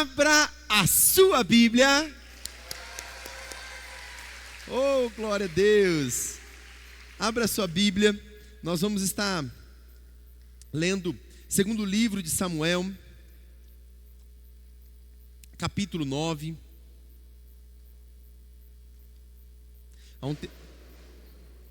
Abra a sua Bíblia. Oh, glória a Deus. Abra a sua Bíblia. Nós vamos estar lendo segundo livro de Samuel, capítulo 9.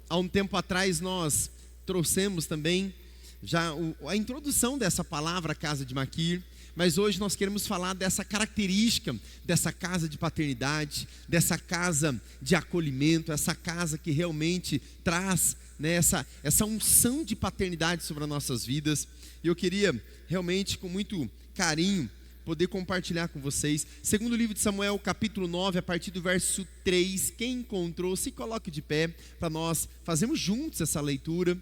Há um tempo atrás nós trouxemos também já a introdução dessa palavra casa de Maquir, mas hoje nós queremos falar dessa característica dessa casa de paternidade, dessa casa de acolhimento, essa casa que realmente traz, né, essa unção de paternidade sobre as nossas vidas. E eu queria realmente com muito carinho poder compartilhar com vocês. Segundo livro de Samuel, capítulo 9, a partir do verso 3. Quem encontrou, se coloque de pé para nós fazermos juntos essa leitura.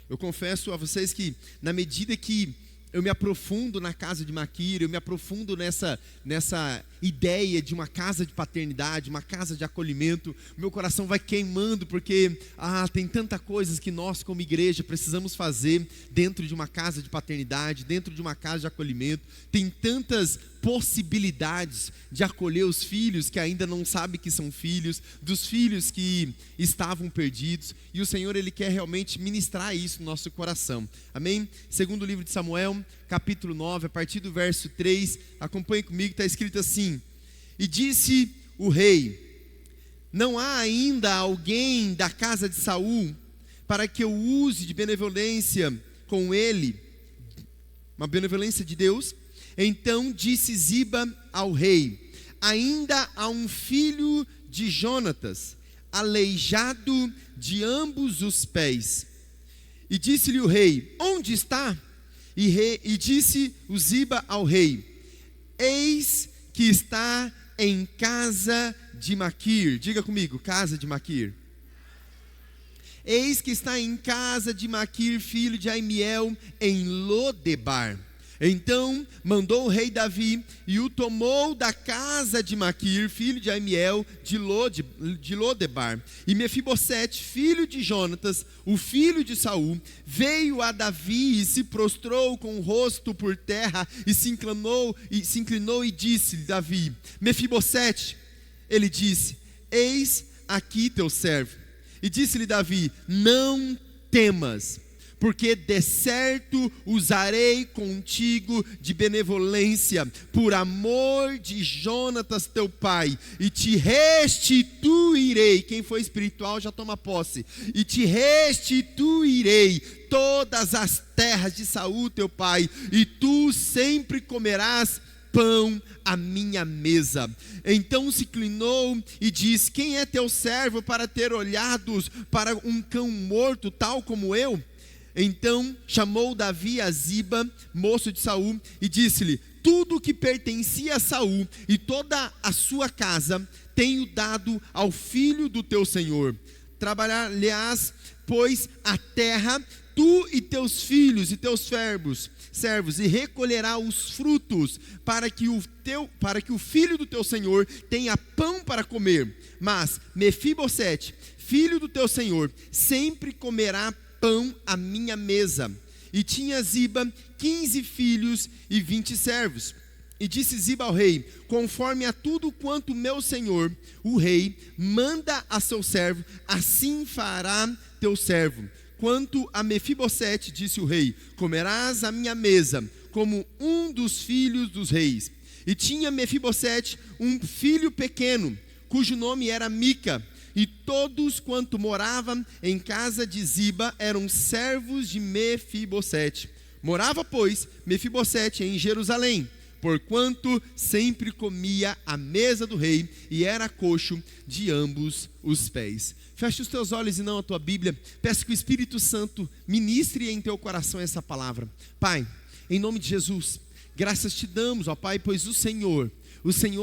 Eu confesso a vocês que na medida que eu me aprofundo na casa de Maquir, eu me aprofundo nessa ideia de uma casa de paternidade, uma casa de acolhimento, meu coração vai queimando, porque tem tanta coisas que nós como igreja precisamos fazer dentro de uma casa de paternidade, dentro de uma casa de acolhimento. Tem tantas possibilidades de acolher os filhos que ainda não sabem que são filhos, dos filhos que estavam perdidos, e o Senhor, Ele quer realmente ministrar isso no nosso coração, amém? Segundo livro de Samuel, capítulo 9, a partir do verso 3, acompanhe comigo, está escrito assim: E disse o rei: Não há ainda alguém da casa de Saul, para que eu use de benevolência com ele, uma benevolência de Deus? Então disse Ziba ao rei: Ainda há um filho de Jonatas, aleijado de ambos os pés. E disse-lhe o rei: Onde está? E disse o Ziba ao rei: Eis que está em casa de Maquir. Diga comigo, casa de Maquir. Eis que está em casa de Maquir, filho de Amiel, em Lodebar. Então mandou o rei Davi e o tomou da casa de Maquir, filho de Amiel, de Lodebar. E Mefibosete, filho de Jonatas, o filho de Saul, veio a Davi e se prostrou com o rosto por terra e se inclinou e disse-lhe Davi: Mefibosete. Ele disse: Eis aqui teu servo. E disse-lhe Davi: Não temas, porque de certo usarei contigo de benevolência, por amor de Jonatas teu pai, e te restituirei. Quem foi espiritual já toma posse. E te restituirei todas as terras de Saul teu pai, e tu sempre comerás pão à minha mesa. Então se inclinou e disse: Quem é teu servo para ter olhados para um cão morto tal como eu? Então chamou Davi a Ziba, moço de Saul, e disse-lhe: Tudo o que pertencia a Saul e toda a sua casa tenho dado ao filho do teu senhor. Trabalhar-lhe-ás, pois, a terra, tu e teus filhos e teus servos, e recolherá os frutos, para que o filho do teu senhor tenha pão para comer. Mas Mefibosete, filho do teu senhor, sempre comerá pão à minha mesa. E tinha Ziba 15 filhos e 20 servos. E disse Ziba ao rei: Conforme a tudo quanto meu senhor, o rei, manda a seu servo, assim fará teu servo. Quanto a Mefibosete, disse o rei: Comerás à minha mesa, como um dos filhos dos reis. E tinha Mefibosete um filho pequeno, cujo nome era Mica. E todos quanto moravam em casa de Ziba eram servos de Mefibosete. Morava, pois, Mefibosete em Jerusalém, porquanto sempre comia à mesa do rei e era coxo de ambos os pés. Feche os teus olhos e não a tua Bíblia. Peço que o Espírito Santo ministre em teu coração essa palavra. Pai, em nome de Jesus, graças te damos, ó Pai, pois o Senhor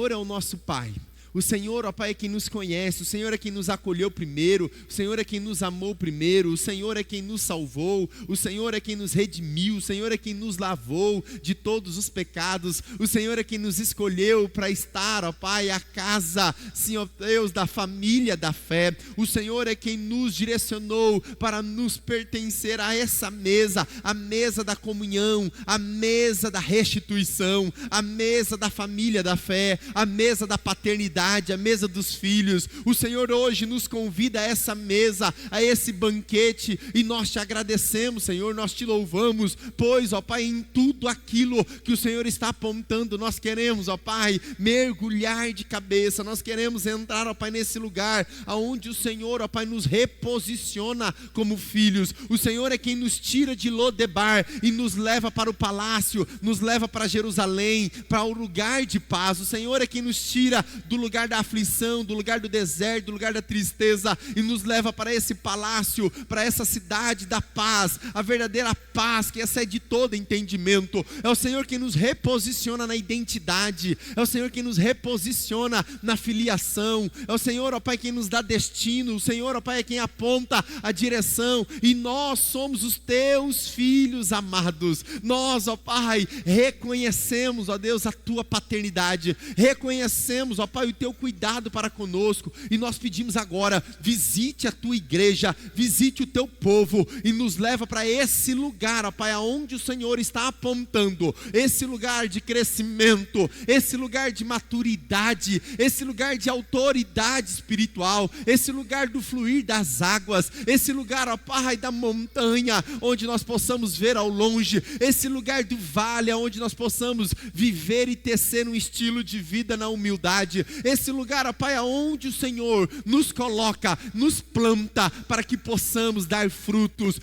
é o nosso Pai. O Senhor, ó Pai, é quem nos conhece, o Senhor é quem nos acolheu primeiro, o Senhor é quem nos amou primeiro, o Senhor é quem nos salvou, o Senhor é quem nos redimiu, o Senhor é quem nos lavou de todos os pecados, o Senhor é quem nos escolheu para estar, ó Pai, a casa, Senhor Deus, da família da fé. O Senhor é quem nos direcionou para nos pertencer a essa mesa, a mesa da comunhão, a mesa da restituição, a mesa da família da fé, a mesa da paternidade, a mesa dos filhos. O Senhor hoje nos convida a essa mesa, a esse banquete, e nós te agradecemos, Senhor, nós te louvamos, pois, ó Pai, em tudo aquilo que o Senhor está apontando, nós queremos, ó Pai, mergulhar de cabeça, nós queremos entrar, ó Pai, nesse lugar, aonde o Senhor, ó Pai, nos reposiciona como filhos. O Senhor é quem nos tira de Lodebar e nos leva para o palácio, nos leva para Jerusalém, para o lugar de paz. O Senhor é quem nos tira do lugar da aflição, do lugar do deserto, do lugar da tristeza, e nos leva para esse palácio, para essa cidade da paz, a verdadeira paz que excede todo entendimento. É o Senhor quem nos reposiciona na identidade, é o Senhor quem nos reposiciona na filiação, é o Senhor, ó Pai, quem nos dá destino, o Senhor, ó Pai, é quem aponta a direção, e nós somos os teus filhos amados. Nós, ó Pai, reconhecemos, ó Deus, a tua paternidade, reconhecemos, ó Pai, o teu cuidado para conosco, e nós pedimos agora, visite a tua igreja, visite o teu povo, e nos leva para esse lugar, ó Pai, aonde o Senhor está apontando, esse lugar de crescimento, esse lugar de maturidade, esse lugar de autoridade espiritual, esse lugar do fluir das águas, esse lugar, ó Pai, da montanha, onde nós possamos ver ao longe, esse lugar do vale, onde nós possamos viver e tecer um estilo de vida na humildade, esse lugar, ó Pai, aonde o Senhor nos coloca, nos planta, para que possamos dar frutos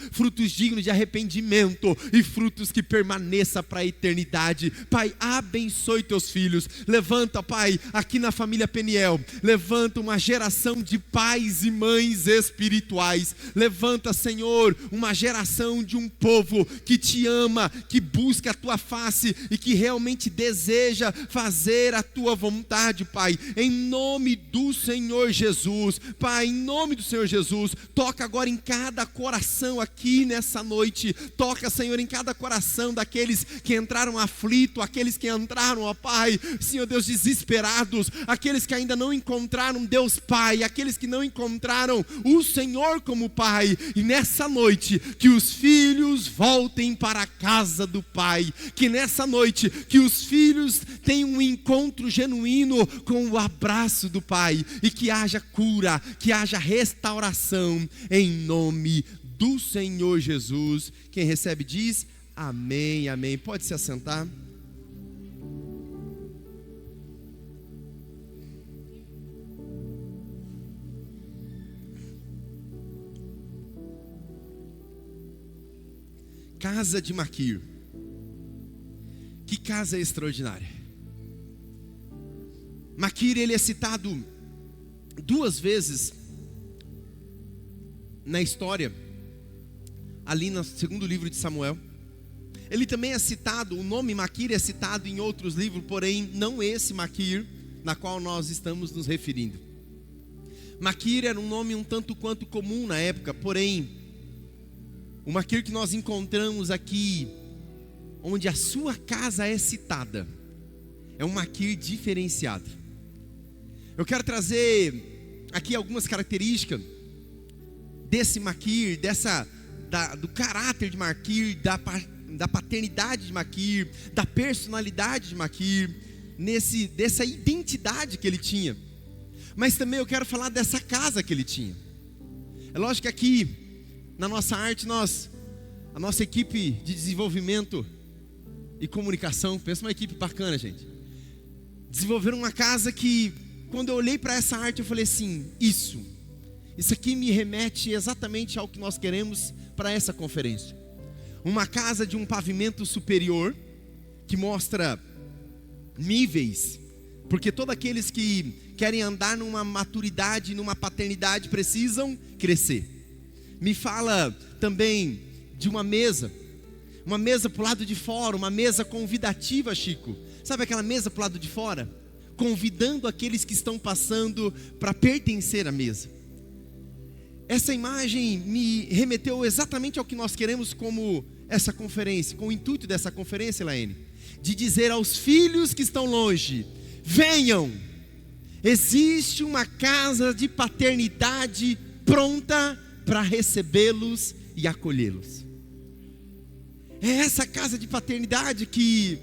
dignos de arrependimento, e frutos que permaneçam para a eternidade. Pai, abençoe teus filhos, levanta, Pai, aqui na família Peniel, levanta uma geração de pais e mães espirituais, levanta, Senhor, uma geração de um povo que te ama, que busca a tua face, e que realmente deseja fazer a tua vontade, Pai, em nome do Senhor Jesus. Pai, em nome do Senhor Jesus, toca agora em cada coração aqui nessa noite, toca, Senhor, em cada coração daqueles que entraram aflitos, aqueles que entraram, ó Pai, Senhor Deus, desesperados, aqueles que ainda não encontraram Deus Pai, aqueles que não encontraram o Senhor como Pai, e nessa noite, que os filhos voltem para a casa do Pai, que nessa noite, que os filhos tenham um encontro genuíno com o abraço do Pai, e que haja cura, que haja restauração, em nome do Senhor Jesus. Quem recebe diz amém, amém. Pode se assentar. Casa de Maquir. Que casa extraordinária. Maquir, ele é citado 2 vezes na história, ali no 2º livro de Samuel. Ele também é citado, o nome Maquir é citado em outros livros, porém não esse Maquir na qual nós estamos nos referindo. Maquir era um nome um tanto quanto comum na época, porém o Maquir que nós encontramos aqui, onde a sua casa é citada, é um Maquir diferenciado. Eu quero trazer aqui algumas características desse Maquir, do caráter de Maquir, da paternidade de Maquir, da personalidade de Maquir, dessa identidade que ele tinha. Mas também eu quero falar dessa casa que ele tinha. É lógico que aqui, na nossa arte, a nossa equipe de desenvolvimento e comunicação, pensa uma equipe bacana, gente, desenvolveram uma casa que, quando eu olhei para essa arte, eu falei assim, isso aqui me remete exatamente ao que nós queremos para essa conferência. Uma casa de um pavimento superior, que mostra níveis, porque todos aqueles que querem andar numa maturidade, numa paternidade, precisam crescer. Me fala também de uma mesa para o lado de fora, uma mesa convidativa, Chico. Sabe aquela mesa para o lado de fora? convidando aqueles que estão passando para pertencer à mesa. Essa imagem me remeteu exatamente ao que nós queremos como essa conferência, com o intuito dessa conferência, Elaine, de dizer aos filhos que estão longe: venham, existe uma casa de paternidade pronta para recebê-los e acolhê-los. É essa casa de paternidade que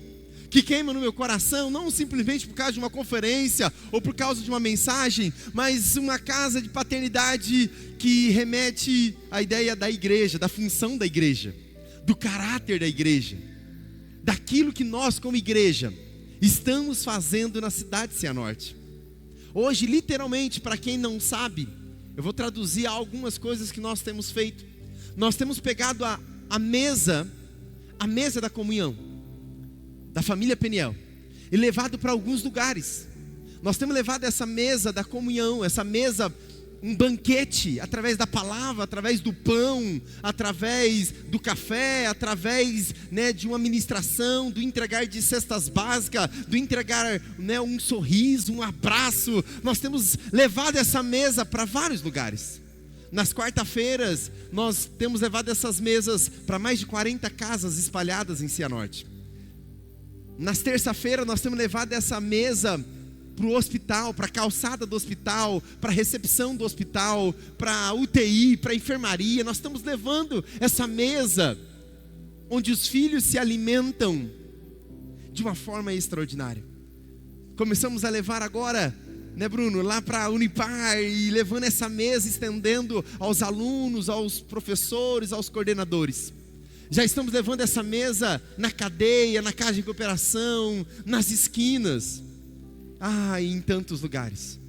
queima no meu coração, não simplesmente por causa de uma conferência ou por causa de uma mensagem, mas uma casa de paternidade que remete à ideia da igreja, da função da igreja, do caráter da igreja, daquilo que nós como igreja estamos fazendo na cidade de Cianorte. Hoje, literalmente, para quem não sabe, eu vou traduzir algumas coisas que nós temos feito. Nós temos pegado a mesa da comunhão da família Peniel e levado para alguns lugares. Nós temos levado essa mesa da comunhão, essa mesa, um banquete, através da palavra, através do pão, através do café, através, de uma ministração, do entregar de cestas básicas, do entregar, um sorriso, um abraço. Nós temos levado essa mesa para vários lugares. Nas quarta-feiras, nós temos levado essas mesas para mais de 40 casas espalhadas em Cianorte. Nas terça-feiras, nós temos levado essa mesa para o hospital, para a calçada do hospital, para a recepção do hospital, para a UTI, para a enfermaria. Nós estamos levando essa mesa onde os filhos se alimentam de uma forma extraordinária. Começamos a levar agora, Bruno, lá para a Unipar, e levando essa mesa, estendendo aos alunos, aos professores, aos coordenadores. Já estamos levando essa mesa na cadeia, na casa de cooperação, nas esquinas, em tantos lugares.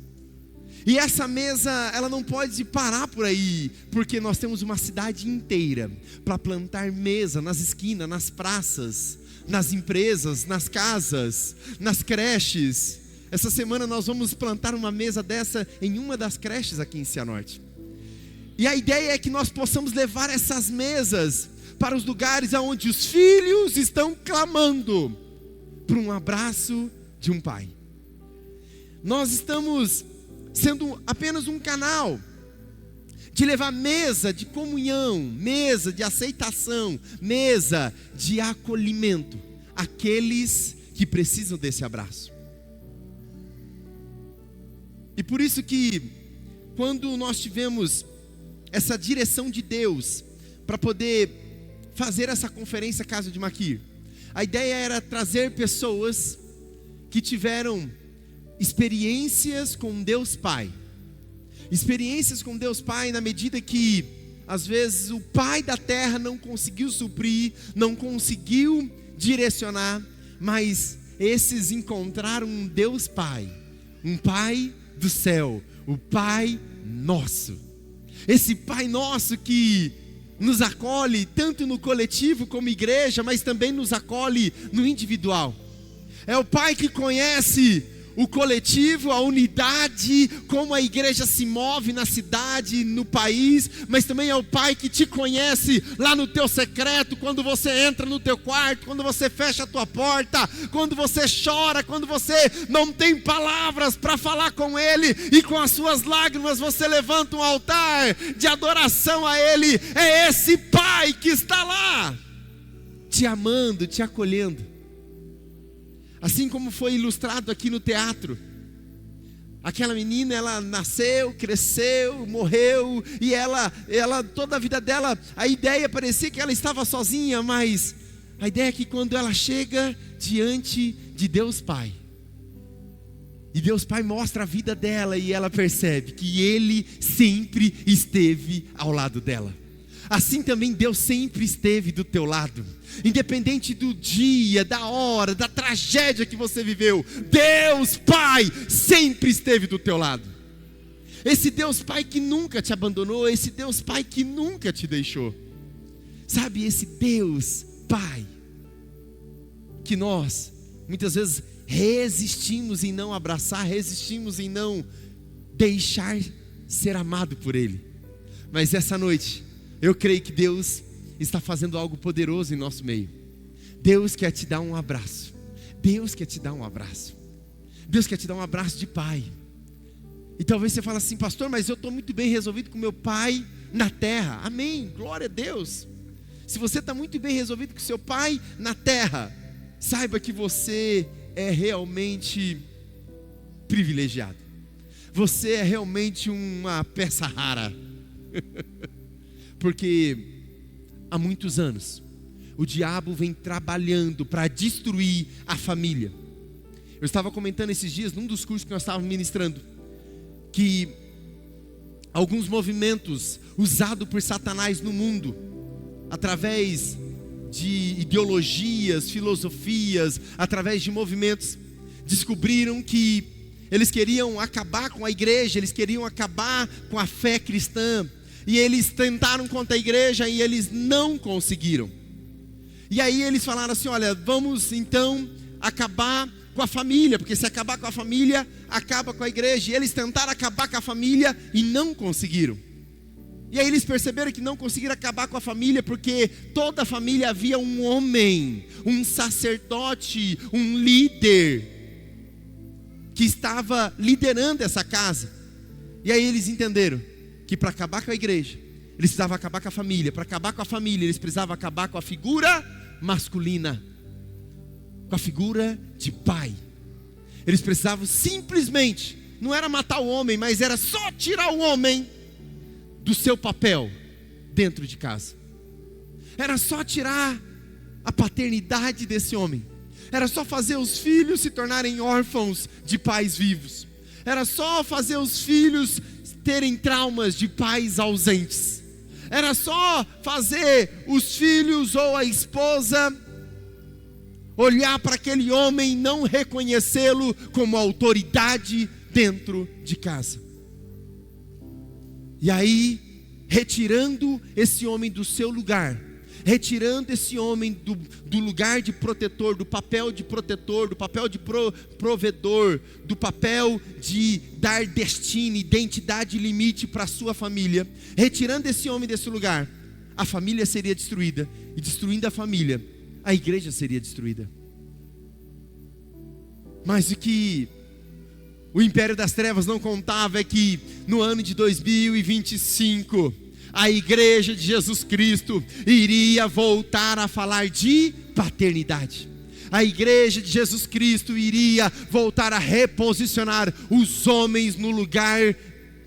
E essa mesa, ela não pode parar por aí, porque nós temos uma cidade inteira para plantar mesa nas esquinas, nas praças, nas empresas, nas casas, nas creches. Essa semana nós vamos plantar uma mesa dessa em uma das creches aqui em Cianorte. E a ideia é que nós possamos levar essas mesas para os lugares onde os filhos estão clamando por um abraço de um pai. Nós estamos sendo apenas um canal de levar mesa de comunhão, mesa de aceitação, mesa de acolhimento àqueles que precisam desse abraço. E por isso que, quando nós tivemos essa direção de Deus para poder fazer essa conferência Casa de Maquir, a ideia era trazer pessoas que tiveram experiências com Deus Pai. Experiências com Deus Pai na medida que, às vezes, o Pai da terra não conseguiu suprir, não conseguiu direcionar, mas esses encontraram um Deus Pai, um Pai do céu, o Pai Nosso. Esse Pai Nosso que nos acolhe tanto no coletivo como igreja, mas também nos acolhe no individual. É o Pai que conhece o coletivo, a unidade, como a igreja se move na cidade, no país, mas também é o Pai que te conhece lá no teu secreto, quando você entra no teu quarto, quando você fecha a tua porta, quando você chora, quando você não tem palavras para falar com Ele, e com as suas lágrimas você levanta um altar de adoração a Ele. É esse Pai que está lá, te amando, te acolhendo. Assim como foi ilustrado aqui no teatro, aquela menina, ela nasceu, cresceu, morreu, e ela toda a vida dela, a ideia parecia que ela estava sozinha, mas a ideia é que quando ela chega diante de Deus Pai, e Deus Pai mostra a vida dela, e ela percebe que Ele sempre esteve ao lado dela. Assim também Deus sempre esteve do teu lado. Independente do dia, da hora, da tragédia que você viveu, Deus Pai sempre esteve do teu lado. Esse Deus Pai que nunca te abandonou, esse Deus Pai que nunca te deixou. Sabe, esse Deus Pai que nós muitas vezes resistimos em não abraçar, resistimos em não deixar ser amado por Ele. Mas essa noite eu creio que Deus está fazendo algo poderoso em nosso meio. Deus quer te dar um abraço. Deus quer te dar um abraço. Deus quer te dar um abraço de pai. E talvez você fale assim: pastor, mas eu estou muito bem resolvido com meu pai na terra. Amém, glória a Deus. Se você está muito bem resolvido com seu pai na terra, saiba que você é realmente privilegiado. Você é realmente uma peça rara. Porque há muitos anos o diabo vem trabalhando para destruir a família. Eu estava comentando esses dias num dos cursos que nós estávamos ministrando, que alguns movimentos usados por Satanás no mundo, através de ideologias, filosofias, através de movimentos, descobriram que eles queriam acabar com a igreja, eles queriam acabar com a fé cristã, e eles tentaram contra a igreja e eles não conseguiram. E aí eles falaram assim: olha, vamos então acabar com a família, porque se acabar com a família, acaba com a igreja. E eles tentaram acabar com a família e não conseguiram. E aí eles perceberam que não conseguiram acabar com a família, porque toda a família havia um homem, um sacerdote, um líder, que estava liderando essa casa. E aí eles entenderam que para acabar com a igreja, eles precisavam acabar com a família. Para acabar com a família, eles precisavam acabar com a figura masculina, com a figura de pai. Eles precisavam simplesmente, não era matar o homem, mas era só tirar o homem do seu papel dentro de casa. Era só tirar a paternidade desse homem. Era só fazer os filhos se tornarem órfãos de pais vivos. Era só fazer os filhos terem traumas de pais ausentes. Era só fazer os filhos ou a esposa olhar para aquele homem e não reconhecê-lo como autoridade dentro de casa. E aí, retirando esse homem do seu lugar, retirando esse homem do lugar de protetor, do papel de protetor, do papel de provedor, do papel de dar destino, identidade e limite para a sua família, retirando esse homem desse lugar, a família seria destruída, e destruindo a família, a igreja seria destruída. Mas o que o império das trevas não contava é que no ano de 2025, a igreja de Jesus Cristo iria voltar a falar de paternidade. A igreja de Jesus Cristo iria voltar a reposicionar os homens no lugar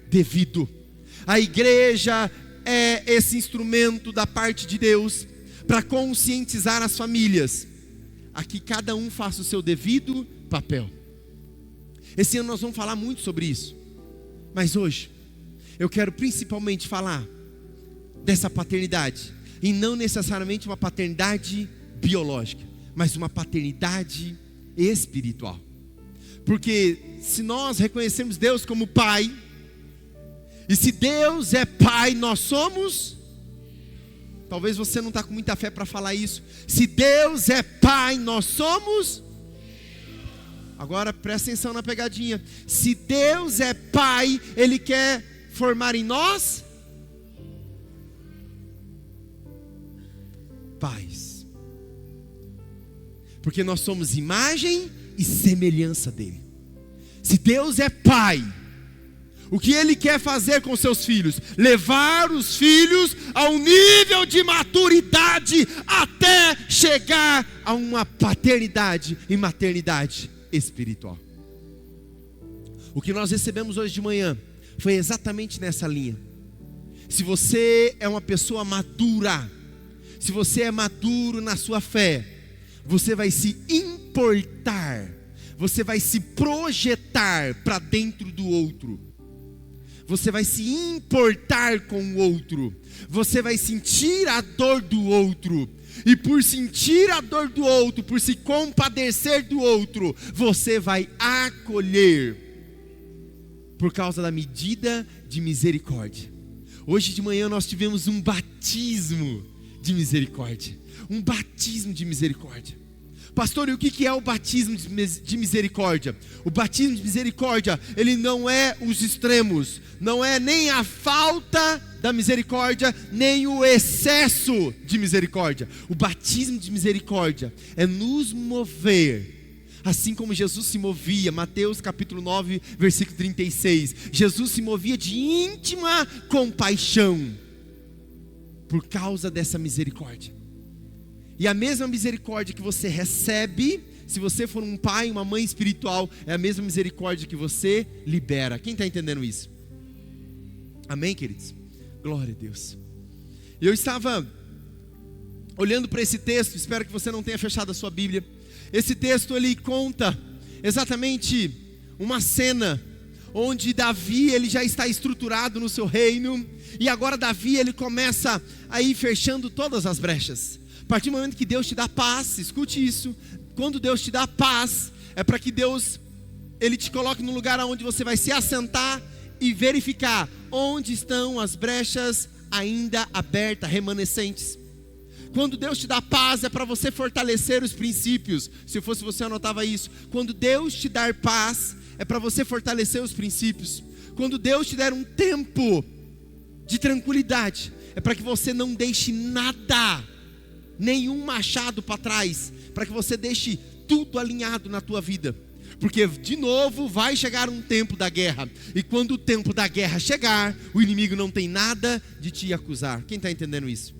devido. A igreja é esse instrumento da parte de Deus para conscientizar as famílias a que cada um faça o seu devido papel. Esse ano nós vamos falar muito sobre isso, mas hoje eu quero principalmente falar dessa paternidade, e não necessariamente uma paternidade biológica, mas uma paternidade espiritual. Porque se nós reconhecemos Deus como Pai, e se Deus é Pai, nós somos... Talvez você não está com muita fé para falar isso. Se Deus é Pai, nós somos... Agora presta atenção na pegadinha. Se Deus é Pai, Ele quer formar em nós pais, porque nós somos imagem e semelhança dele. Se Deus é Pai, o que Ele quer fazer com seus filhos? Levar os filhos a um nível de maturidade até chegar a uma paternidade e maternidade espiritual. O que nós recebemos hoje de manhã foi exatamente nessa linha. Se você é uma pessoa madura, se você é maduro na sua fé, você vai se importar, você vai se projetar para dentro do outro, você vai se importar com o outro, você vai sentir a dor do outro, e por sentir a dor do outro, por se compadecer do outro, você vai acolher, por causa da medida de misericórdia. Hoje de manhã nós tivemos um batismo de misericórdia. Um batismo de misericórdia. Pastor, e o que é o batismo de misericórdia? O batismo de misericórdia, ele não é os extremos, não é nem a falta da misericórdia, nem o excesso de misericórdia. O batismo de misericórdia é nos mover assim como Jesus se movia, Mateus capítulo 9, versículo 36, Jesus se movia de íntima compaixão, por causa dessa misericórdia. E a mesma misericórdia que você recebe, se você for um pai, uma mãe espiritual, é a mesma misericórdia que você libera. Quem está entendendo isso? Amém, queridos? Glória a Deus. Eu estava olhando para esse texto, espero que você não tenha fechado a sua Bíblia. Esse texto ele conta exatamente uma cena onde Davi ele já está estruturado no seu reino, e agora Davi ele começa a ir fechando todas as brechas. A partir do momento que Deus te dá paz, escute isso, quando Deus te dá paz, é para que Deus ele te coloque num lugar onde você vai se assentar e verificar onde estão as brechas ainda abertas, remanescentes. Quando Deus te dá paz, é para você fortalecer os princípios. Se fosse você, anotava isso. Quando Deus te dar paz, é para você fortalecer os princípios. Quando Deus te der um tempo de tranquilidade, é para que você não deixe nada, nenhum machado para trás, para que você deixe tudo alinhado na tua vida. Porque de novo vai chegar um tempo da guerra, e quando o tempo da guerra chegar, o inimigo não tem nada de te acusar. Quem está entendendo isso?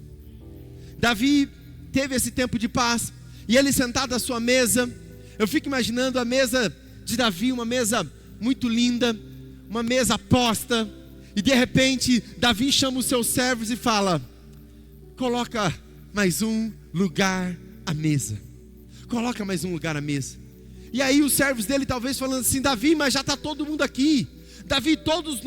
Davi teve esse tempo de paz, e ele sentado à sua mesa, eu fico imaginando a mesa de Davi, uma mesa muito linda, uma mesa posta, e de repente Davi chama os seus servos e fala: coloca mais um lugar à mesa, coloca mais um lugar à mesa. E aí os servos dele talvez falando assim: Davi, mas já está todo mundo aqui, Davi, todos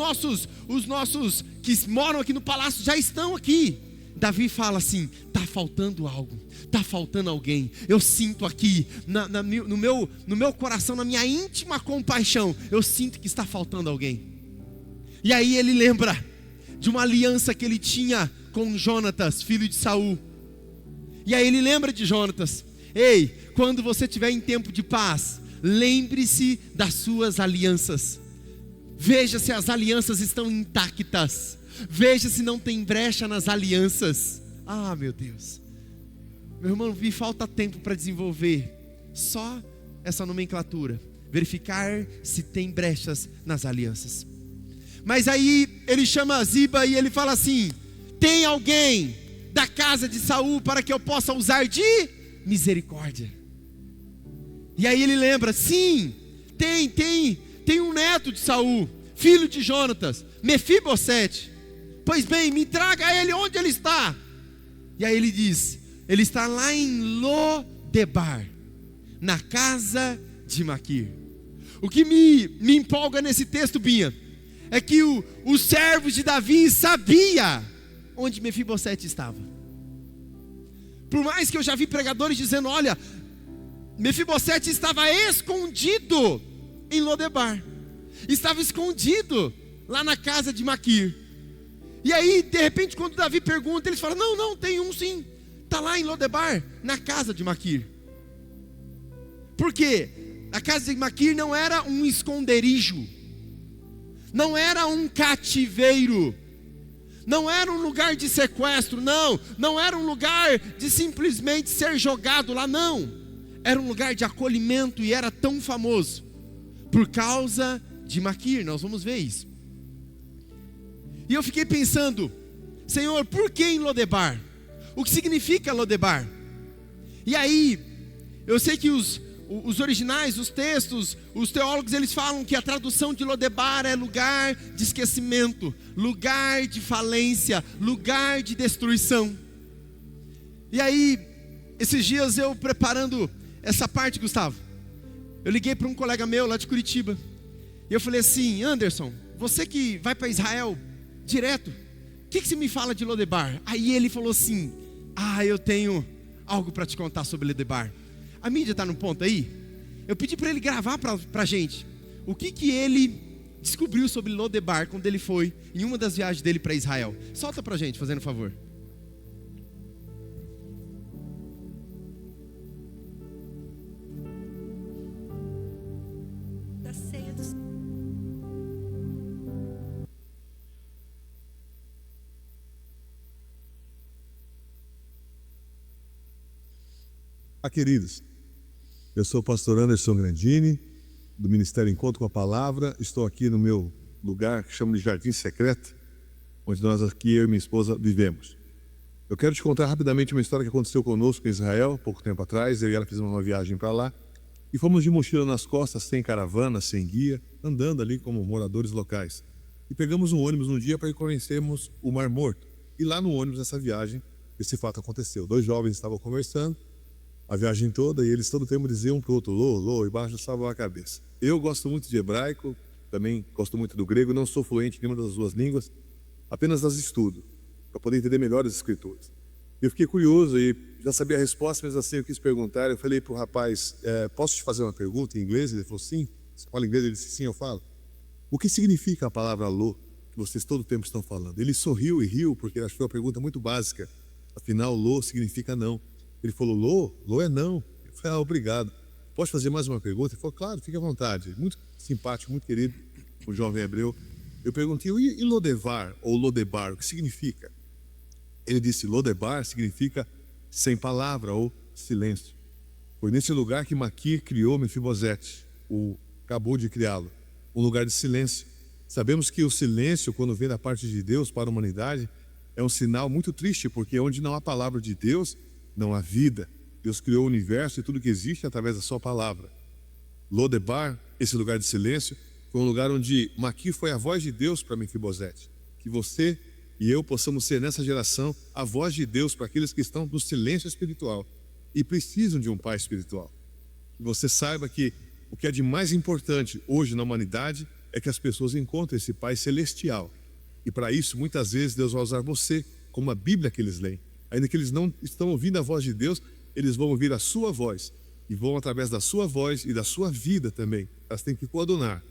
os nossos que moram aqui no palácio já estão aqui. Davi fala assim: está faltando algo, está faltando alguém. Eu sinto aqui, no meu coração, na minha íntima compaixão, eu sinto que está faltando alguém. E aí ele lembra de uma aliança que ele tinha com Jonatas, filho de Saul. E aí ele lembra de Jonatas: ei, quando você estiver em tempo de paz, lembre-se das suas alianças. Veja se as alianças estão intactas. Veja se não tem brecha nas alianças. Ah, meu Deus, meu irmão, me falta tempo para desenvolver só essa nomenclatura, verificar se tem brechas nas alianças. Mas aí ele chama Ziba e ele fala assim: tem alguém da casa de Saul para que eu possa usar de misericórdia? E aí ele lembra: sim, tem um neto de Saul, filho de Jonatas, Mefibosete. Pois bem, me traga ele, onde ele está? E aí ele diz: ele está lá em Lodebar, na casa de Maquir. O que me empolga nesse texto, Binha, é que os servos de Davi sabia onde Mefibosete estava. Por mais que eu já vi pregadores dizendo: olha, Mefibosete estava escondido em Lodebar, estava escondido lá na casa de Maquir. E aí, de repente, quando Davi pergunta, eles falam: não, tem um sim, está lá em Lodebar, na casa de Maquir. Por quê? A casa de Maquir não era um esconderijo, não era um cativeiro, não era um lugar de sequestro, não era um lugar de simplesmente ser jogado lá, não. Era um lugar de acolhimento, e era tão famoso por causa de Maquir. Nós vamos ver isso. E eu fiquei pensando: Senhor, por que em Lodebar? O que significa Lodebar? E aí, eu sei que os originais, os textos, os teólogos, eles falam que a tradução de Lodebar é lugar de esquecimento, lugar de falência, lugar de destruição. E aí, esses dias eu preparando essa parte, Gustavo, eu liguei para um colega meu lá de Curitiba, e eu falei assim: Anderson, você que vai para Israel direto, o que você me fala de Lodebar? Aí ele falou assim: eu tenho algo para te contar sobre Lodebar. A mídia está no ponto aí? Eu pedi para ele gravar para a gente o que ele descobriu sobre Lodebar quando ele foi em uma das viagens dele para Israel. Solta para a gente, fazendo um favor. Da ceia do Senhor. Queridos, Eu sou o pastor Anderson Grandini, do Ministério Encontro com a Palavra. Estou aqui no meu lugar, que chamo de Jardim Secreto, onde nós aqui, eu e minha esposa, vivemos. Eu quero te contar rapidamente uma história que aconteceu conosco em Israel, pouco tempo atrás. Eu e ela fizemos uma viagem para lá e fomos de mochila nas costas, sem caravana, sem guia, andando ali como moradores locais. E pegamos um ônibus no dia para ir conhecermos o Mar Morto. E lá no ônibus, nessa viagem, esse fato aconteceu. 2 jovens estavam conversando a viagem toda e eles todo o tempo diziam um para o outro, Lô, e balançavam a cabeça. Eu gosto muito de hebraico, também gosto muito do grego, não sou fluente em nenhuma das 2 línguas, apenas as estudo, para poder entender melhor as escrituras. Eu fiquei curioso e já sabia a resposta, mas assim eu quis perguntar. Eu falei para o rapaz, posso te fazer uma pergunta em inglês? Ele falou, sim. Você fala inglês? Ele disse, sim, eu falo. O que significa a palavra Lô, que vocês todo o tempo estão falando? Ele sorriu e riu, porque achou a pergunta muito básica. Afinal, Lô significa não. Ele falou, Lô é não. Eu falei, obrigado. Pode fazer mais uma pergunta? Ele falou, claro, fique à vontade. Muito simpático, muito querido, o jovem hebreu. Eu perguntei, e Lodevar, ou Lodebar, o que significa? Ele disse, Lodebar significa sem palavra ou silêncio. Foi nesse lugar que Maquir criou Mefibosete, acabou de criá-lo, um lugar de silêncio. Sabemos que o silêncio, quando vem da parte de Deus para a humanidade, é um sinal muito triste, porque onde não há palavra de Deus, não há vida. Deus criou o universo e tudo que existe através da sua palavra. Lodebar, esse lugar de silêncio, foi um lugar onde Maquir foi a voz de Deus para Mefibosete. Que você e eu possamos ser nessa geração a voz de Deus para aqueles que estão no silêncio espiritual e precisam de um pai espiritual. Que você saiba que o que é de mais importante hoje na humanidade é que as pessoas encontrem esse pai celestial. E para isso, muitas vezes, Deus vai usar você como a Bíblia que eles leem. Ainda que eles não estão ouvindo a voz de Deus, eles vão ouvir a sua voz. E vão, através da sua voz e da sua vida também, elas têm que coadunar.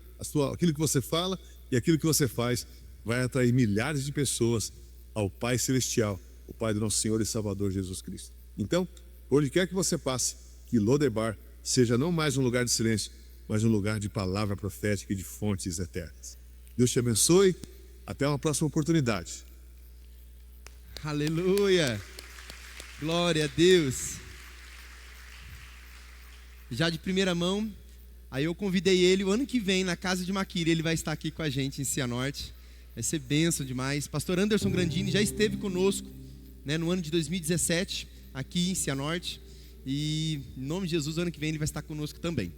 Aquilo que você fala e aquilo que você faz vai atrair milhares de pessoas ao Pai Celestial, o Pai do nosso Senhor e Salvador Jesus Cristo. Então, onde quer que você passe, que Lodebar seja não mais um lugar de silêncio, mas um lugar de palavra profética e de fontes eternas. Deus te abençoe. Até uma próxima oportunidade. Aleluia! Glória a Deus! Já de primeira mão, aí eu convidei ele o ano que vem na casa de Maquir. Ele vai estar aqui com a gente em Cianorte. Vai ser bênção demais. Pastor Anderson Grandini já esteve conosco, né, no ano de 2017, aqui em Cianorte. E em nome de Jesus, ano que vem ele vai estar conosco também.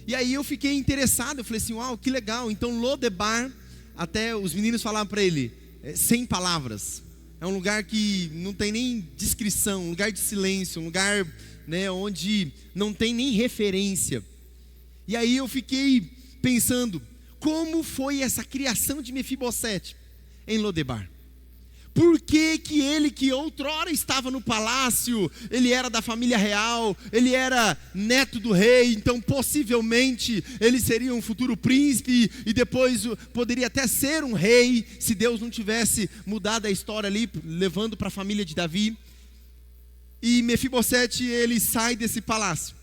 E aí eu fiquei interessado, eu falei assim, uau, que legal. Então Lodebar, até os meninos falavam para ele, sem palavras. É um lugar que não tem nem descrição, um lugar de silêncio, um lugar, né, onde não tem nem referência. E aí eu fiquei pensando, como foi essa criação de Mefibosete em Lodebar? Por que que ele, que outrora estava no palácio, ele era da família real, ele era neto do rei, então possivelmente ele seria um futuro príncipe e depois poderia até ser um rei, se Deus não tivesse mudado a história ali, levando para a família de Davi. E Mefibosete, ele sai desse palácio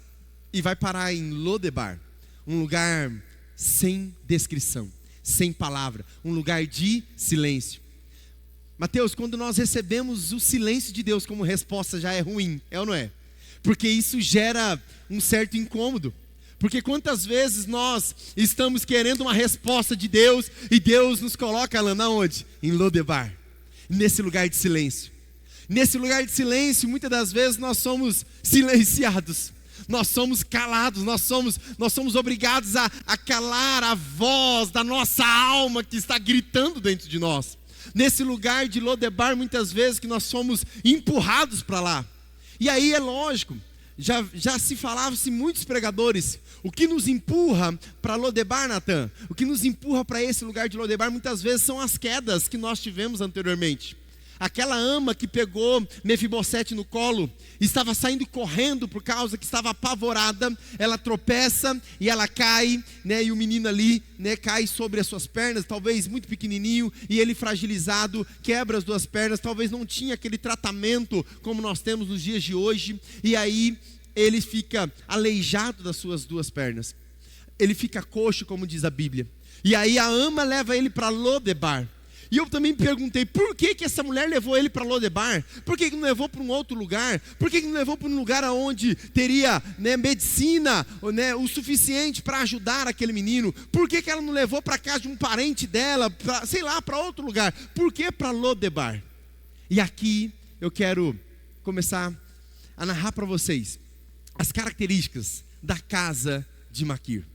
e vai parar em Lodebar, um lugar sem descrição, sem palavra, um lugar de silêncio. Mateus, quando nós recebemos o silêncio de Deus como resposta, já é ruim, é ou não é? Porque isso gera um certo incômodo. Porque quantas vezes nós estamos querendo uma resposta de Deus e Deus nos coloca lá na onde? Em Lodebar, nesse lugar de silêncio. Nesse lugar de silêncio, muitas das vezes nós somos silenciados. Nós somos calados, nós somos obrigados a calar a voz da nossa alma que está gritando dentro de nós. Nesse lugar de Lodebar, muitas vezes que nós somos empurrados para lá. E aí é lógico, já se falava-se muitos pregadores, o que nos empurra para Lodebar, Natan? O que nos empurra para esse lugar de Lodebar muitas vezes são as quedas que nós tivemos anteriormente. Aquela ama que pegou Mefibosete no colo, estava saindo correndo por causa que estava apavorada, ela tropeça e ela cai, né, e o menino ali, né, cai sobre as suas pernas, talvez muito pequenininho, e ele fragilizado, quebra as 2 pernas, talvez não tinha aquele tratamento como nós temos nos dias de hoje, e aí ele fica aleijado das suas 2 pernas, ele fica coxo, como diz a Bíblia, e aí a ama leva ele para Lodebar. E eu também me perguntei, por que essa mulher levou ele para Lodebar? Por que não levou para um outro lugar? Por que não levou para um lugar onde teria, medicina, o suficiente para ajudar aquele menino? Por que ela não levou para casa de um parente dela, para outro lugar? Por que para Lodebar? E aqui eu quero começar a narrar para vocês as características da casa de Maquir.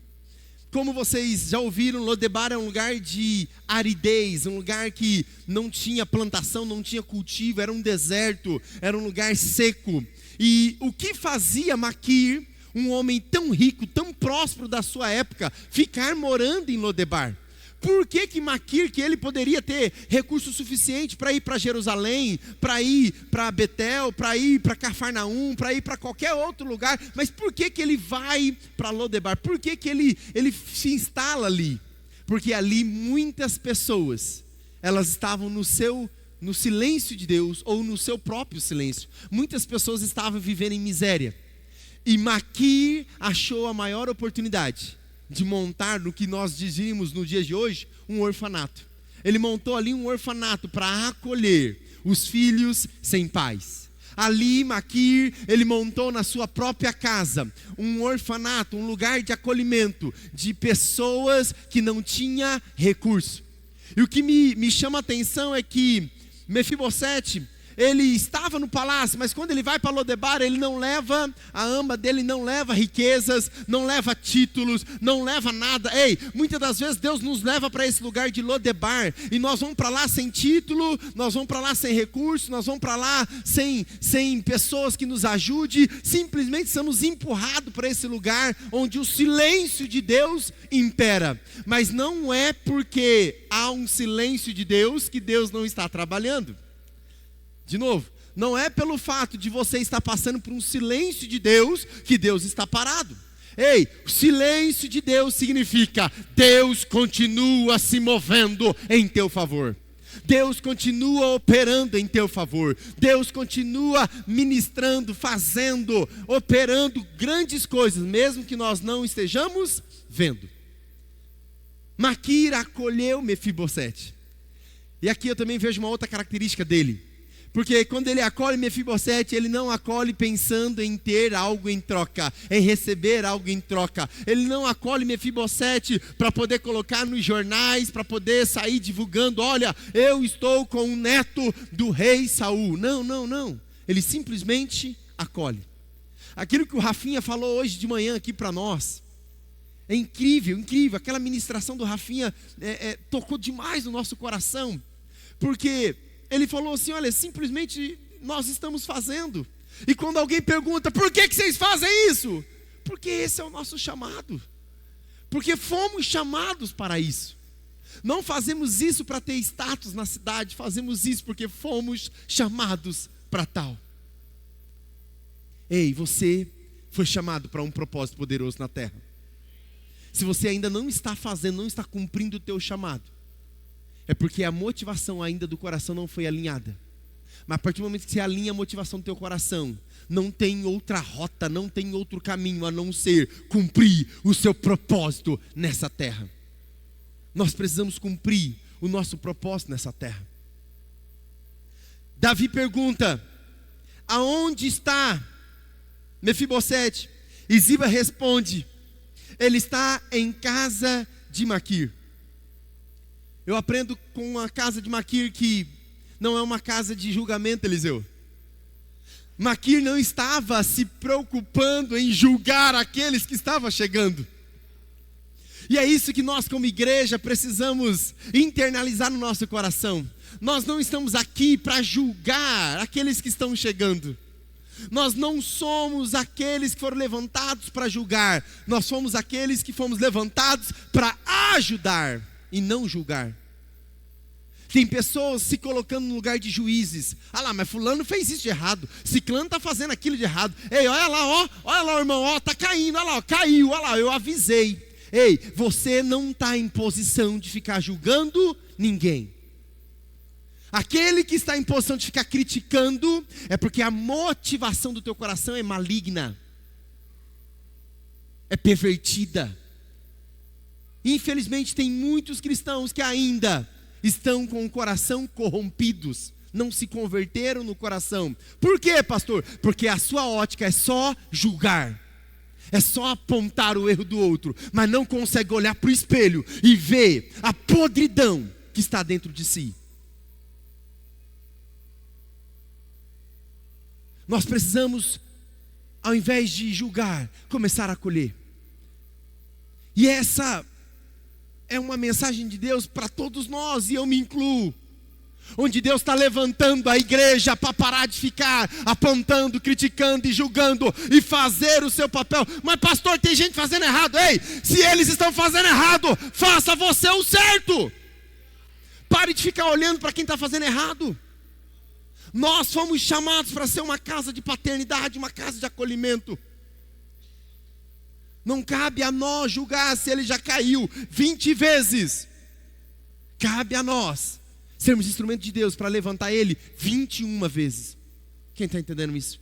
Como vocês já ouviram, Lodebar é um lugar de aridez, um lugar que não tinha plantação, não tinha cultivo, era um deserto, era um lugar seco. E o que fazia Maquir, um homem tão rico, tão próspero da sua época, ficar morando em Lodebar? Por que Maquir, que ele poderia ter recurso suficiente para ir para Jerusalém, para ir para Betel, para ir para Cafarnaum, para ir para qualquer outro lugar, mas por que ele vai para Lodebar? Por que ele se instala ali? Porque ali muitas pessoas, elas estavam no silêncio de Deus, ou no seu próprio silêncio. Muitas pessoas estavam vivendo em miséria. E Maquir achou a maior oportunidade de montar, no que nós dizíamos no dia de hoje, um orfanato. Ele montou ali um orfanato para acolher os filhos sem pais. Ali, Maquir, ele montou na sua própria casa um orfanato, um lugar de acolhimento de pessoas que não tinham recurso. E o que me chama a atenção é que Mefibosete, ele estava no palácio, mas quando ele vai para Lodebar, ele não leva, a ama dele não leva riquezas, não leva títulos, não leva nada. Ei, muitas das vezes Deus nos leva para esse lugar de Lodebar, e nós vamos para lá sem título, nós vamos para lá sem recursos, nós vamos para lá sem pessoas que nos ajudem, simplesmente somos empurrados para esse lugar onde o silêncio de Deus impera. Mas não é porque há um silêncio de Deus que Deus não está trabalhando. De novo, não é pelo fato de você estar passando por um silêncio de Deus que Deus está parado. Ei, o silêncio de Deus significa Deus continua se movendo em teu favor. Deus continua operando em teu favor. Deus continua ministrando, fazendo, operando grandes coisas, mesmo que nós não estejamos vendo. Maquir acolheu Mefibosete. E aqui eu também vejo uma outra característica dele. Porque quando ele acolhe Mefibosete, ele não acolhe pensando em ter algo em troca, em receber algo em troca. Ele não acolhe Mefibosete para poder colocar nos jornais, para poder sair divulgando, olha, eu estou com o neto do rei Saul. Não. Ele simplesmente acolhe. Aquilo que o Rafinha falou hoje de manhã aqui para nós, é incrível. Aquela ministração do Rafinha tocou demais no nosso coração. Porque ele falou assim, olha, simplesmente nós estamos fazendo. E quando alguém pergunta, por que vocês fazem isso? Porque esse é o nosso chamado. Porque fomos chamados para isso. Não fazemos isso para ter status na cidade, fazemos isso porque fomos chamados para tal. Ei, você foi chamado para um propósito poderoso na terra. Se você ainda não está fazendo, não está cumprindo o teu chamado, é porque a motivação ainda do coração não foi alinhada. Mas a partir do momento que você alinha a motivação do teu coração, não tem outra rota, não tem outro caminho a não ser cumprir o seu propósito nessa terra. Nós precisamos cumprir o nosso propósito nessa terra. Davi pergunta, aonde está Mefibosete? E Ziba responde, ele está em casa de Maquir. Eu aprendo com a casa de Maquir que não é uma casa de julgamento, Eliseu. Maquir não estava se preocupando em julgar aqueles que estavam chegando. E é isso que nós como igreja precisamos internalizar no nosso coração. Nós não estamos aqui para julgar aqueles que estão chegando. Nós não somos aqueles que foram levantados para julgar. Nós somos aqueles que fomos levantados para ajudar e não julgar. Tem pessoas se colocando no lugar de juízes. Ah lá, mas fulano fez isso de errado, ciclano está fazendo aquilo de errado. Ei, olha lá, irmão, está caindo, olha lá, caiu, olha lá, eu avisei. Ei, você não está em posição de ficar julgando ninguém. Aquele que está em posição de ficar criticando, é porque a motivação do teu coração é maligna, é pervertida. Infelizmente tem muitos cristãos que ainda estão com o coração corrompidos, não se converteram no coração. Por quê, pastor? Porque a sua ótica é só julgar, é só apontar o erro do outro, mas não consegue olhar para o espelho e ver a podridão que está dentro de si. Nós precisamos, ao invés de julgar, começar a acolher. E essa é uma mensagem de Deus para todos nós, e eu me incluo. Onde Deus está levantando a igreja para parar de ficar apontando, criticando e julgando e fazer o seu papel. Mas pastor, tem gente fazendo errado. Ei, se eles estão fazendo errado, faça você o certo. Pare de ficar olhando para quem está fazendo errado. Nós fomos chamados para ser uma casa de paternidade, uma casa de acolhimento. Não cabe a nós julgar se ele já caiu 20 vezes. Cabe a nós sermos instrumento de Deus para levantar ele 21 vezes. Quem está entendendo isso?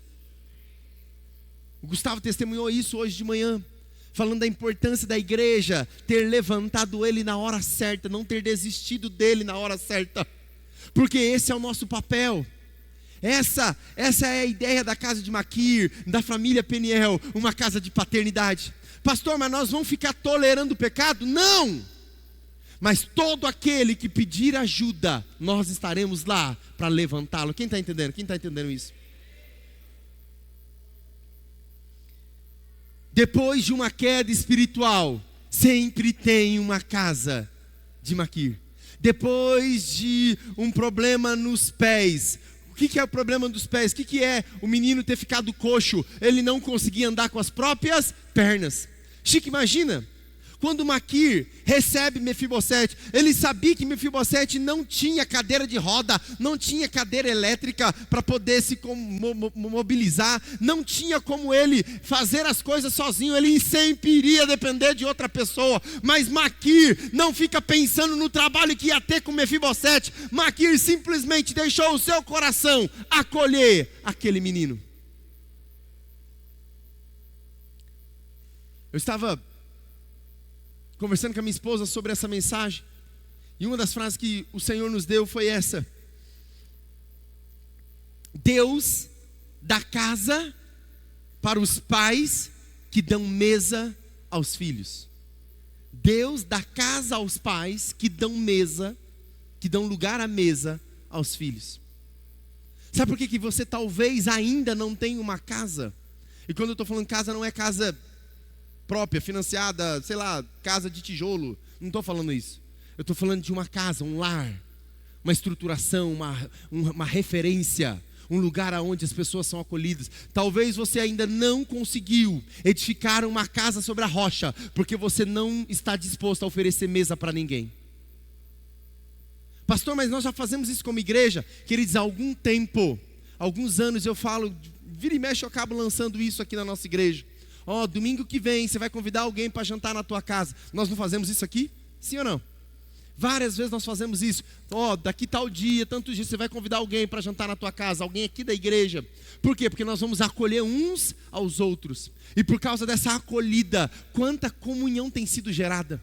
O Gustavo testemunhou isso hoje de manhã, falando da importância da igreja ter levantado ele na hora certa, não ter desistido dele na hora certa, porque esse é o nosso papel. Essa é a ideia da casa de Maquir, da família Peniel, uma casa de paternidade. Pastor, mas nós vamos ficar tolerando o pecado? Não! Mas todo aquele que pedir ajuda, nós estaremos lá para levantá-lo. Quem está entendendo? Quem está entendendo isso? Depois de uma queda espiritual, sempre tem uma casa de Maquir. Depois de um problema nos pés, o que é o problema dos pés? O que é o menino ter ficado coxo? Ele não conseguia andar com as próprias pernas. Chico, imagina, quando Maquir recebe Mefibosete, ele sabia que Mefibosete não tinha cadeira de roda, não tinha cadeira elétrica para poder se mobilizar, não tinha como ele fazer as coisas sozinho, ele sempre iria depender de outra pessoa. Mas Maquir não fica pensando no trabalho que ia ter com Mefibosete. Maquir simplesmente deixou o seu coração acolher aquele menino. Eu estava conversando com a minha esposa sobre essa mensagem, e uma das frases que o Senhor nos deu foi essa: Deus dá casa para os pais que dão mesa aos filhos. Deus dá casa aos pais que dão mesa, que dão lugar à mesa aos filhos. Sabe por que você talvez ainda não tenha uma casa? E quando eu estou falando casa, não é casa própria, financiada, sei lá, casa de tijolo. Não estou falando isso. Eu estou falando de uma casa, um lar, uma estruturação, uma referência, um lugar onde as pessoas são acolhidas. Talvez você ainda não conseguiu edificar uma casa sobre a rocha, porque você não está disposto a oferecer mesa para ninguém. Pastor, mas nós já fazemos isso como igreja. Queridos, há algum tempo, alguns anos eu falo, vira e mexe eu acabo lançando isso aqui na nossa igreja. Domingo que vem você vai convidar alguém para jantar na tua casa. Nós não fazemos isso aqui? Sim ou não? Várias vezes nós fazemos isso. Daqui tal dia, tantos dias, você vai convidar alguém para jantar na tua casa, alguém aqui da igreja. Por quê? Porque nós vamos acolher uns aos outros. E por causa dessa acolhida, quanta comunhão tem sido gerada.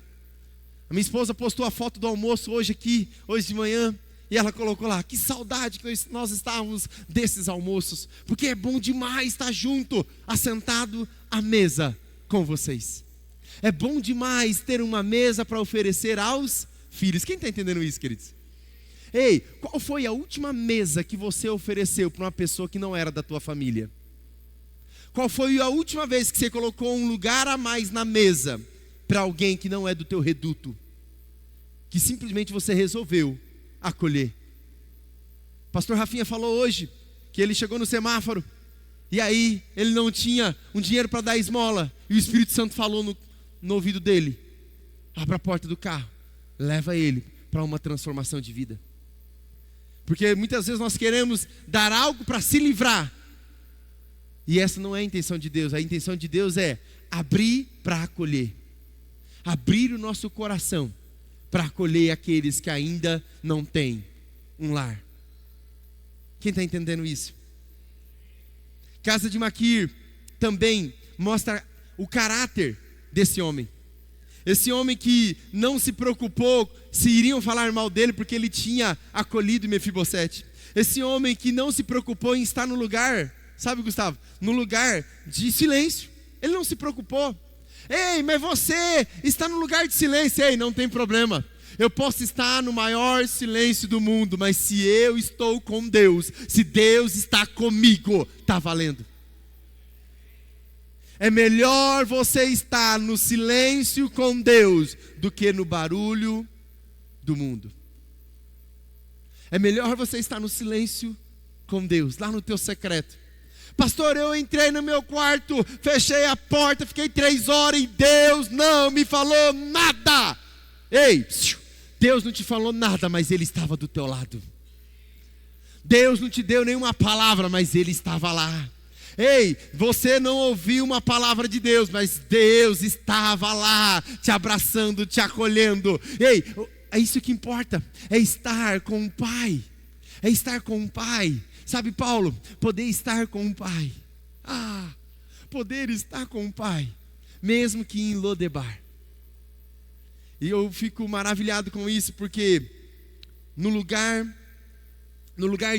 A minha esposa postou a foto do almoço hoje de manhã. E ela colocou lá, que saudade que nós estávamos desses almoços. Porque é bom demais estar junto, assentado à mesa com vocês. É bom demais ter uma mesa para oferecer aos filhos. Quem está entendendo isso, queridos? Ei, qual foi a última mesa que você ofereceu para uma pessoa que não era da tua família? Qual foi a última vez que você colocou um lugar a mais na mesa para alguém que não é do teu reduto? Que simplesmente você resolveu acolher. Pastor Rafinha falou hoje que ele chegou no semáforo e aí ele não tinha um dinheiro para dar esmola, e o Espírito Santo falou no ouvido dele: abra a porta do carro, leva ele para uma transformação de vida. Porque muitas vezes nós queremos dar algo para se livrar, e essa não é a intenção de Deus. A intenção de Deus é abrir para acolher, abrir o nosso coração para acolher aqueles que ainda não têm um lar. Quem está entendendo isso? Casa de Maquir também mostra o caráter desse homem. Esse homem que não se preocupou se iriam falar mal dele porque ele tinha acolhido Mefibosete. Esse homem que não se preocupou em estar no lugar, sabe, Gustavo? No lugar de silêncio. Ele não se preocupou. Ei, mas você está no lugar de silêncio. Ei, não tem problema. Eu posso estar no maior silêncio do mundo, mas se eu estou com Deus, se Deus está comigo, está valendo. É melhor você estar no silêncio com Deus do que no barulho do mundo. É melhor você estar no silêncio com Deus, lá no teu secreto. Pastor, eu entrei no meu quarto, fechei a porta, fiquei 3 horas e Deus não me falou nada. Ei, Deus não te falou nada, mas Ele estava do teu lado. Deus não te deu nenhuma palavra, mas Ele estava lá. Ei, você não ouviu uma palavra de Deus, mas Deus estava lá, te abraçando, te acolhendo. Ei, é isso que importa, é estar com o Pai. É estar com o Pai. Sabe, Paulo, poder estar com o Pai. Poder estar com o Pai, mesmo que em Lodebar. E eu fico maravilhado com isso, porque no lugar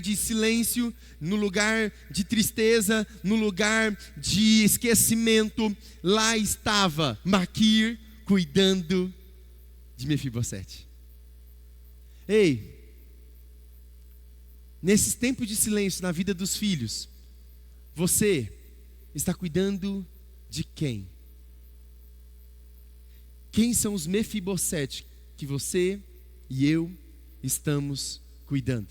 de silêncio, no lugar de tristeza, no lugar de esquecimento, lá estava Maquir cuidando de Mefibosete. Ei, nesses tempos de silêncio na vida dos filhos, você está cuidando de quem? Quem são os Mefibosete que você e eu estamos cuidando?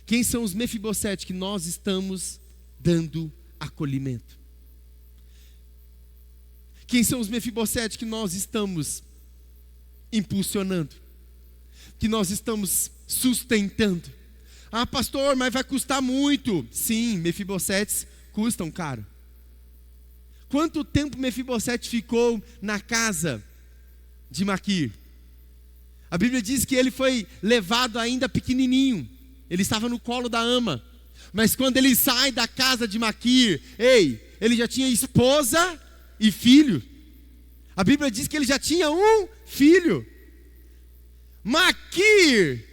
Quem são os Mefibosete que nós estamos dando acolhimento? Quem são os Mefibosete que nós estamos impulsionando? Que nós estamos sustentando? Ah, pastor, mas vai custar muito. Sim, Mefibosetes custam caro. Quanto tempo Mefibosete ficou na casa de Maquir? A Bíblia diz que ele foi levado ainda pequenininho. Ele estava no colo da ama. Mas quando ele sai da casa de Maquir, ele já tinha esposa e filho. A Bíblia diz que ele já tinha um filho. Maquir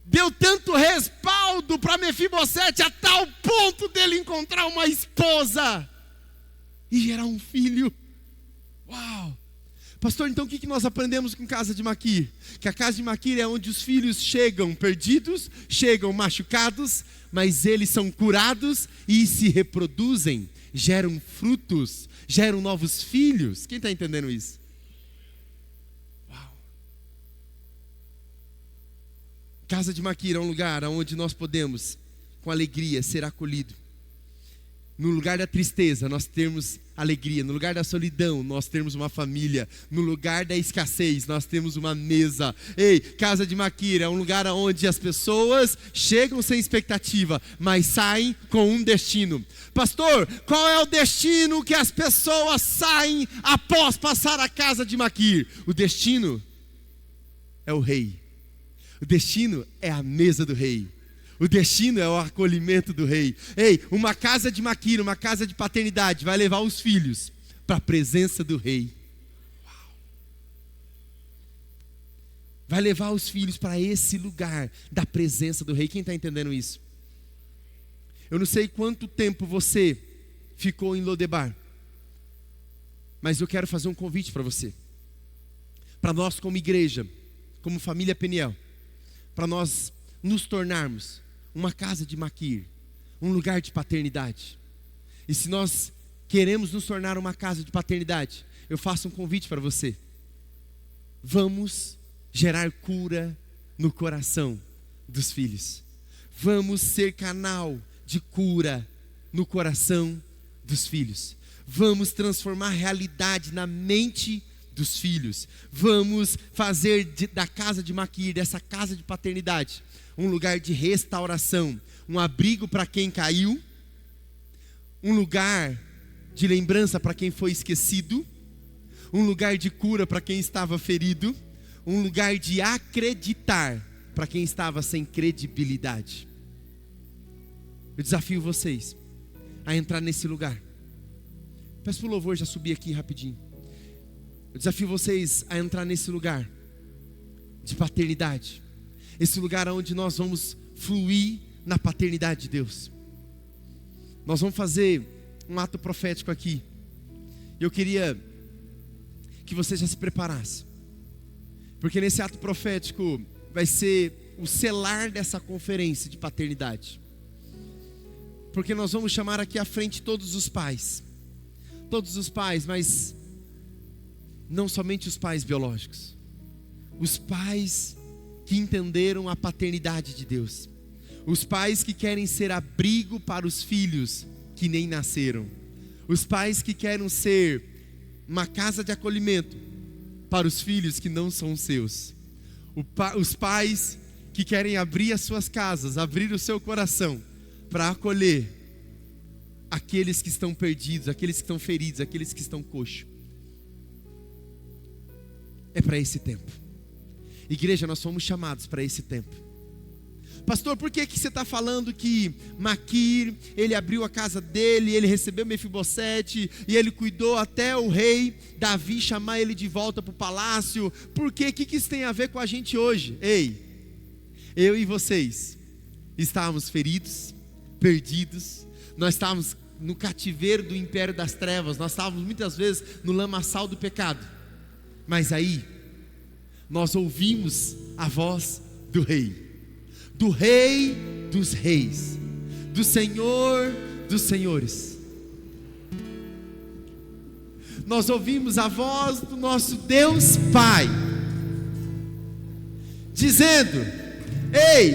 deu tanto respaldo para Mefibosete a tal ponto dele encontrar uma esposa e gerar um filho. Uau! Pastor, então o que nós aprendemos com a casa de Maquir? Que a casa de Maquir é onde os filhos chegam perdidos, chegam machucados, mas eles são curados e se reproduzem, geram frutos, geram novos filhos. Quem está entendendo isso? Uau! Casa de Maquir é um lugar onde nós podemos, com alegria, ser acolhidos. No lugar da tristeza, nós temos alegria. No lugar da solidão, nós temos uma família. No lugar da escassez, nós temos uma mesa. Ei, casa de Maquir é um lugar onde as pessoas chegam sem expectativa, mas saem com um destino. Pastor, qual é o destino que as pessoas saem após passar a casa de Maquir? O destino é o rei. O destino é a mesa do rei. O destino é o acolhimento do rei. Ei, uma casa de Maquir, uma casa de paternidade, vai levar os filhos para a presença do rei. Uau. Vai levar os filhos para esse lugar da presença do rei. Quem está entendendo isso? Eu não sei quanto tempo você ficou em Lodebar, mas eu quero fazer um convite para você. Para nós como igreja, como família Peniel, para nós nos tornarmos uma casa de Maquir, um lugar de paternidade. E se nós queremos nos tornar uma casa de paternidade, eu faço um convite para você. Vamos gerar cura no coração dos filhos. Vamos ser canal de cura no coração dos filhos. Vamos transformar realidade na mente dos filhos. Vamos fazer da casa de Maquir, dessa casa de paternidade, um lugar de restauração, um abrigo para quem caiu, um lugar de lembrança para quem foi esquecido, um lugar de cura para quem estava ferido, um lugar de acreditar para quem estava sem credibilidade. Eu desafio vocês a entrar nesse lugar. Peço para o louvor já subir aqui rapidinho. Eu desafio vocês a entrar nesse lugar de paternidade, esse lugar onde nós vamos fluir na paternidade de Deus. Nós vamos fazer um ato profético aqui. Eu queria que você já se preparasse, porque nesse ato profético vai ser o selar dessa conferência de paternidade. Porque nós vamos chamar aqui à frente todos os pais, mas não somente os pais biológicos, os pais que entenderam a paternidade de Deus, os pais que querem ser abrigo para os filhos que nem nasceram, os pais que querem ser uma casa de acolhimento para os filhos que não são seus, os pais que querem abrir as suas casas, abrir o seu coração para acolher aqueles que estão perdidos, aqueles que estão feridos, aqueles que estão coxos. É para esse tempo. Igreja, nós fomos chamados para esse tempo. Pastor, por que você está falando que Maquir, ele abriu a casa dele, ele recebeu Mefibosete, e ele cuidou até o rei Davi chamar ele de volta para o palácio? Por quê? O que isso tem a ver com a gente hoje? Ei, eu e vocês estávamos feridos, perdidos, nós estávamos no cativeiro do império das trevas, nós estávamos muitas vezes no lamaçal do pecado, mas aí nós ouvimos a voz do Rei dos reis, do Senhor dos senhores. Nós ouvimos a voz do nosso Deus Pai dizendo: ei,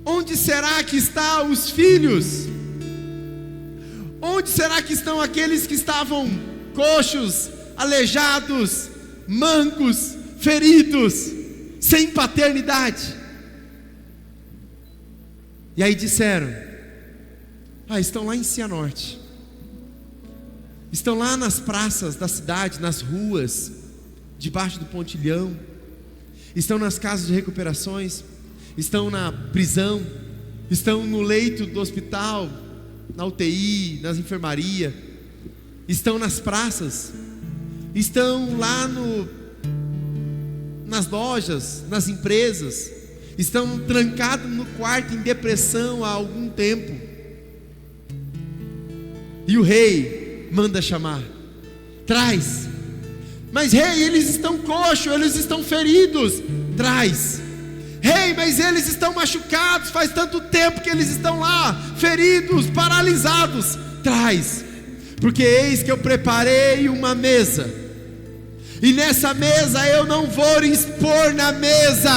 onde será que estão os filhos? Onde será que estão aqueles que estavam coxos, aleijados, mancos, feridos, sem paternidade? E aí disseram: estão lá em Cianorte, estão lá nas praças da cidade, nas ruas, debaixo do pontilhão, estão nas casas de recuperações, estão na prisão, estão no leito do hospital, na UTI, nas enfermarias, estão nas praças, estão lá nas lojas, nas empresas, estão trancados no quarto em depressão há algum tempo. E o rei manda chamar: traz. Mas rei, eles estão coxos, eles estão feridos. Traz. Rei, mas eles estão machucados, faz tanto tempo que eles estão lá, feridos, paralisados. Traz. Porque eis que eu preparei uma mesa, e nessa mesa eu não vou expor na mesa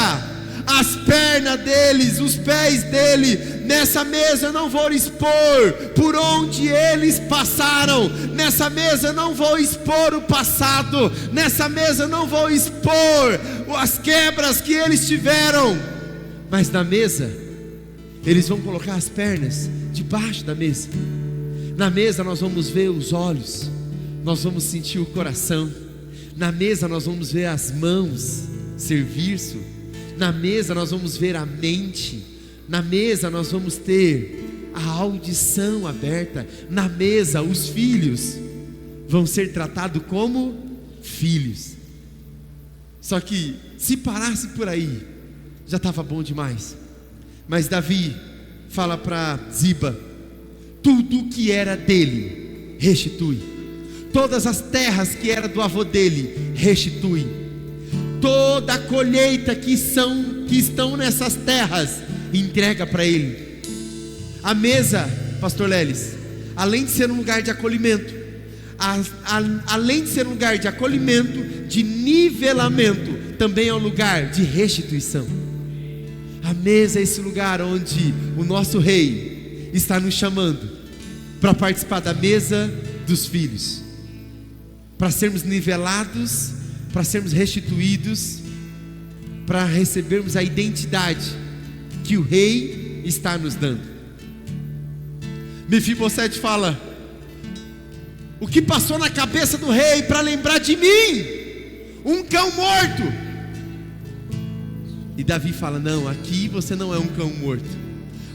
as pernas deles, os pés dele. Nessa mesa eu não vou expor por onde eles passaram. Nessa mesa eu não vou expor o passado. Nessa mesa eu não vou expor as quebras que eles tiveram. Mas na mesa eles vão colocar as pernas debaixo da mesa. Na mesa nós vamos ver os olhos, nós vamos sentir o coração. Na mesa nós vamos ver as mãos, serviço. Na mesa nós vamos ver a mente. Na mesa nós vamos ter a audição aberta. Na mesa os filhos vão ser tratados como filhos. Só que se parasse por aí, já estava bom demais. Mas Davi fala para Ziba: tudo que era dele, restitui. Todas as terras que era do avô dele, restitui. Toda a colheita que estão nessas terras, entrega para ele. A mesa, pastor Lelis, além de ser um lugar de acolhimento, além de ser um lugar de acolhimento, de nivelamento, também é um lugar de restituição. A mesa é esse lugar onde o nosso rei está nos chamando para participar da mesa dos filhos, para sermos nivelados, para sermos restituídos, para recebermos a identidade que o rei está nos dando. Mefibosete fala: o que passou na cabeça do rei para lembrar de mim? Um cão morto. E Davi fala: não, aqui você não é um cão morto,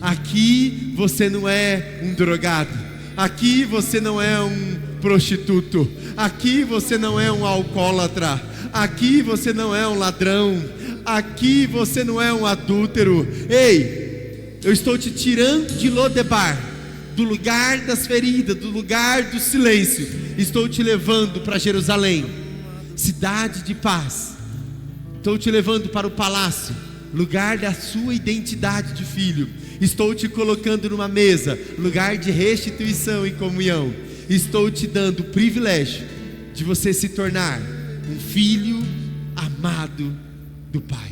aqui você não é um drogado, aqui você não é um prostituto, aqui você não é um alcoólatra, aqui você não é um ladrão, aqui você não é um adúltero. Ei, eu estou te tirando de Lodebar, do lugar das feridas, do lugar do silêncio, estou te levando para Jerusalém, cidade de paz. Estou te levando para o palácio, lugar da sua identidade de filho. Estou te colocando numa mesa, lugar de restituição e comunhão. Estou te dando o privilégio de você se tornar um filho amado do Pai.